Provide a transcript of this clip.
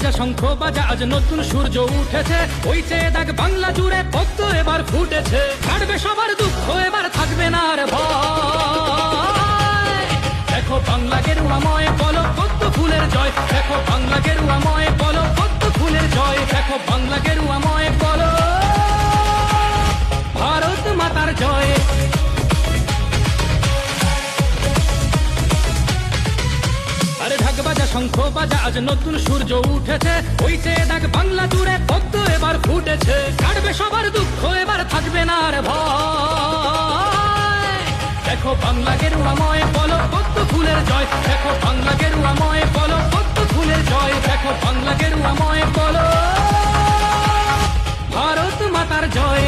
বাজা শঙ্খ বাজা, আজ নতুন সূর্য উঠেছে, ওই চেয়ে দেখ বাংলা জুড়ে পদ্ম এবার ফুটেছে। কাটবে সবার দুঃখ, এবার থাকবে না আর ভয়। দেখো বাংলা গেরুয়াময়, বলো পদ্ম ফুলের জয়। দেখো বাংলা গেরুয়াময়, বলো পদ্ম ফুলের জয়। দেখো বাংলা গেরুয়াময়, বলো ভারত মাতার জয়। আরে ঢাক বাজা শঙ্খ বাজা, আজ নতুন সূর্য উঠেছে, ওই চেয়ে দেখ বাংলা জুড়ে পদ্ম এবার ফুটেছে। কাটবে সবার দুঃখ, এবার থাকবে না আর ভয়। দেখো বাংলা গেরুয়াময়, বলো পদ্ম ফুলের জয়। দেখো বাংলা গেরুয়াময়, বলো পদ্ম ফুলের জয়। দেখো বাংলা গেরুয়াময়, বলো ভারত মাতার জয়।